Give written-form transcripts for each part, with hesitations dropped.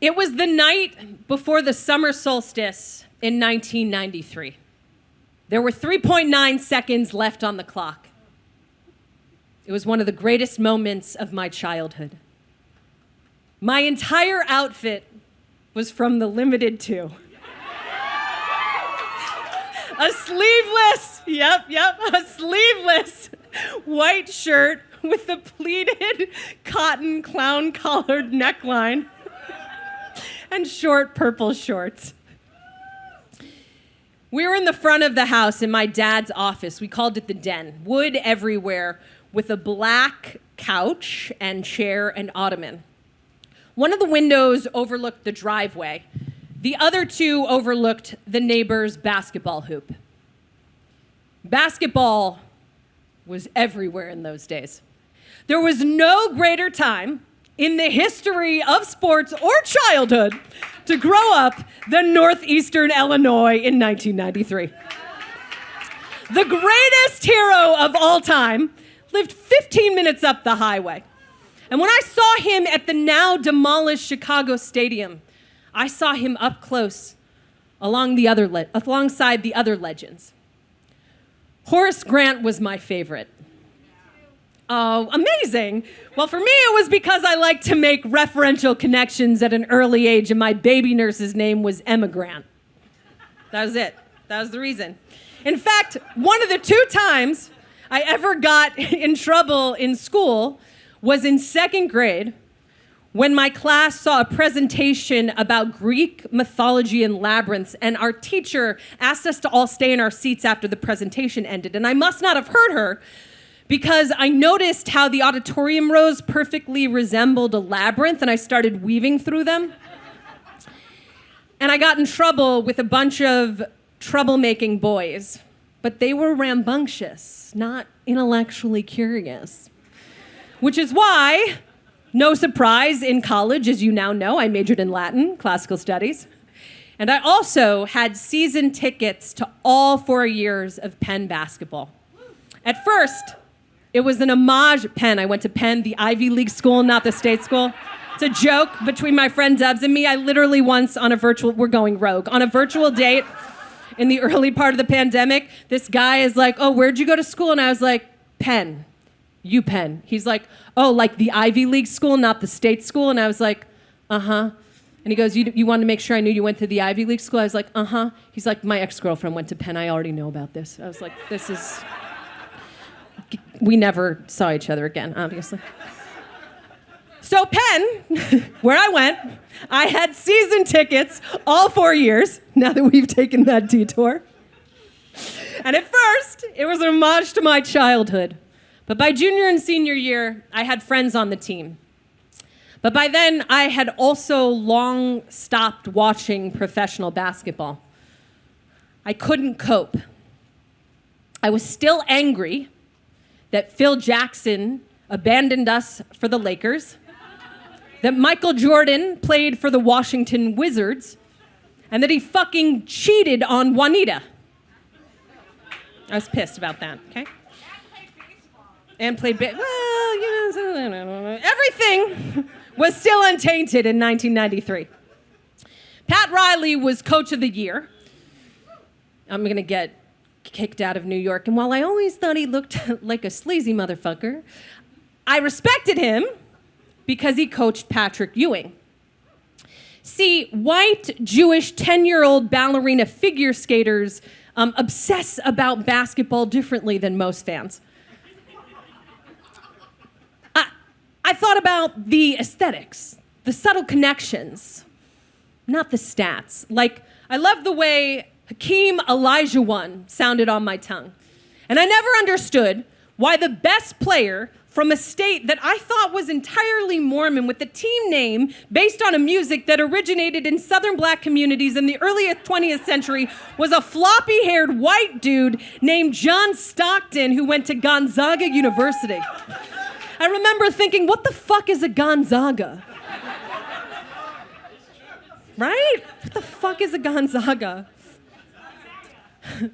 It was the night before the summer solstice in 1993. There were 3.9 seconds left on the clock. It was one of the greatest moments of my childhood. My entire outfit was from the Limited 2. A sleeveless white shirt with a pleated cotton clown-collared neckline and short purple shorts. We were in the front of the house in my dad's office. We called it the den. Wood everywhere with a black couch and chair and ottoman. One of the windows overlooked the driveway. The other two overlooked the neighbor's basketball hoop. Basketball was everywhere in those days. There was no greater time in the history of sports or childhood to grow up than Northeastern Illinois in 1993. The greatest hero of all time lived 15 minutes up the highway. And when I saw him at the now demolished Chicago Stadium, I saw him up close alongside the other legends. Horace Grant was my favorite. Oh, amazing. Well, for me, it was because I liked to make referential connections at an early age, and my baby nurse's name was Emma Grant. That was it. That was the reason. In fact, one of the 2 times I ever got in trouble in school was in 2nd grade when my class saw a presentation about Greek mythology and labyrinths, and our teacher asked us to all stay in our seats after the presentation ended. And I must not have heard her, because I noticed how the auditorium rows perfectly resembled a labyrinth, and I started weaving through them. And I got in trouble with a bunch of troublemaking boys, but they were rambunctious, not intellectually curious. Which is why, no surprise, in college, as you now know, I majored in Latin, classical studies. And I also had season tickets to all 4 years of Penn basketball. At first, it was an homage at Penn. I went to Penn, the Ivy League school, not the state school. It's a joke between my friend Dubs and me. I literally once we're going rogue, on a virtual date in the early part of the pandemic, this guy is like, oh, where'd you go to school? And I was like, Penn. UPenn. He's like, oh, like the Ivy League school, not the state school? And I was like, uh-huh. And he goes, you wanted to make sure I knew you went to the Ivy League school? I was like, uh-huh. He's like, my ex-girlfriend went to Penn. I already know about this. I was like, this is... We never saw each other again, obviously. So Penn, where I went, I had season tickets all 4 years, now that we've taken that detour. And at first, it was an homage to my childhood. But by junior and senior year, I had friends on the team. But by then, I had also long stopped watching professional basketball. I couldn't cope. I was still angry that Phil Jackson abandoned us for the Lakers, that Michael Jordan played for the Washington Wizards, and that he fucking cheated on Juanita. I was pissed about that, okay? And played well, you know, everything was still untainted in 1993. Pat Riley was Coach of the Year. I'm gonna get kicked out of New York, and while I always thought he looked like a sleazy motherfucker, I respected him because he coached Patrick Ewing. See, white, Jewish, 10-year-old ballerina figure skaters obsess about basketball differently than most fans. I thought about the aesthetics, the subtle connections, not the stats. Like, I love the way Hakeem Olajuwon sounded on my tongue. And I never understood why the best player from a state that I thought was entirely Mormon, with a team name based on a music that originated in Southern black communities in the early 20th century, was a floppy-haired white dude named John Stockton who went to Gonzaga University. I remember thinking, what the fuck is a Gonzaga? Right? What the fuck is a Gonzaga?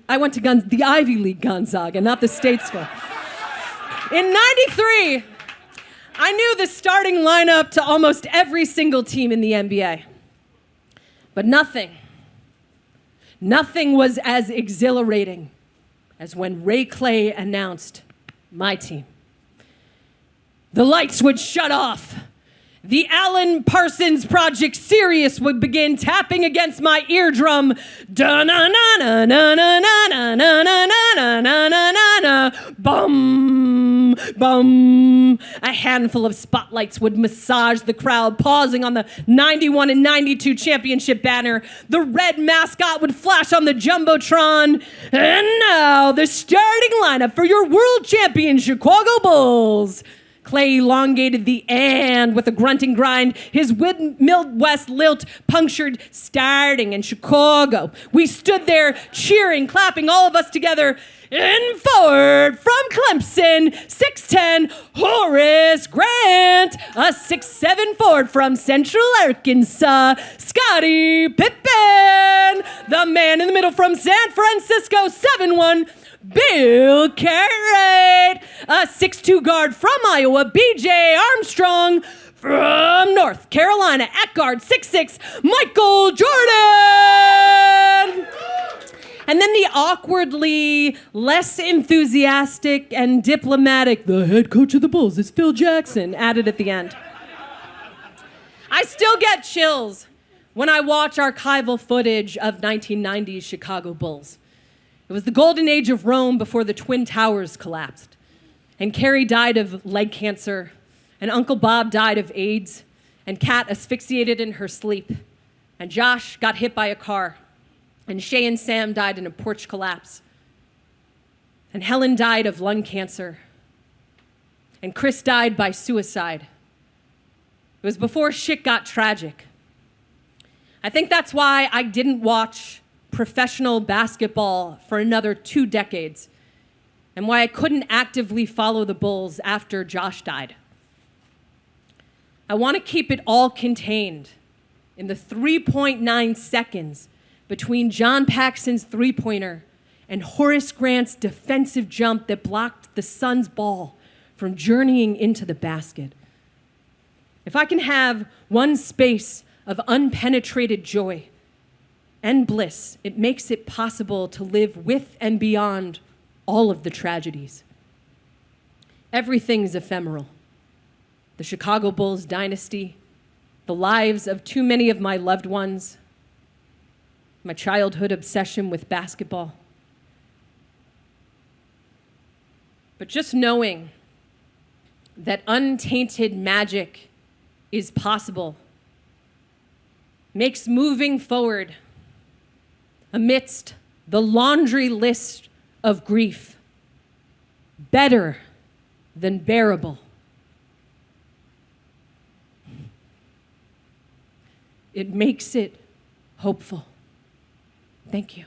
I went to the Ivy League Gonzaga, not the state school. In 93, I knew the starting lineup to almost every single team in the NBA. But nothing was as exhilarating as when Ray Clay announced my team. The lights would shut off. The Alan Parsons Project Sirius would begin tapping against my eardrum. Da-na-na-na-na-na-na-na-na-na-na-na-na. Bum, bum. A handful of spotlights would massage the crowd, pausing on the 91 and 92 championship banner. The red mascot would flash on the Jumbotron. And now, the starting lineup for your world champion Chicago Bulls. Clay elongated the "and" with a grunting grind. His Midwest lilt punctured starting in Chicago. We stood there cheering, clapping, all of us together. In forward from Clemson, 6'10", Horace Grant. A 6'7" forward from Central Arkansas, Scottie Pippen. The man in the middle from San Francisco, 7'1", Bill Cartwright. A 6'2" guard from Iowa, B.J. Armstrong. From North Carolina, at guard, 6'6", Michael Jordan. And then the awkwardly less enthusiastic and diplomatic, the head coach of the Bulls is Phil Jackson, added at the end. I still get chills when I watch archival footage of 1990's Chicago Bulls. It was the golden age of Rome before the Twin Towers collapsed. And Carrie died of leg cancer, and Uncle Bob died of AIDS, and Kat asphyxiated in her sleep, and Josh got hit by a car, and Shay and Sam died in a porch collapse, and Helen died of lung cancer, and Chris died by suicide. It was before shit got tragic. I think that's why I didn't watch professional basketball for another 2 decades, and why I couldn't actively follow the Bulls after Josh died. I want to keep it all contained in the 3.9 seconds between John Paxson's three-pointer and Horace Grant's defensive jump that blocked the Suns' ball from journeying into the basket. If I can have one space of unpenetrated joy and bliss, it makes it possible to live with and beyond all of the tragedies. Everything's ephemeral. The Chicago Bulls dynasty, the lives of too many of my loved ones, my childhood obsession with basketball. But just knowing that untainted magic is possible makes moving forward amidst the laundry list of grief better than bearable. It makes it hopeful. Thank you.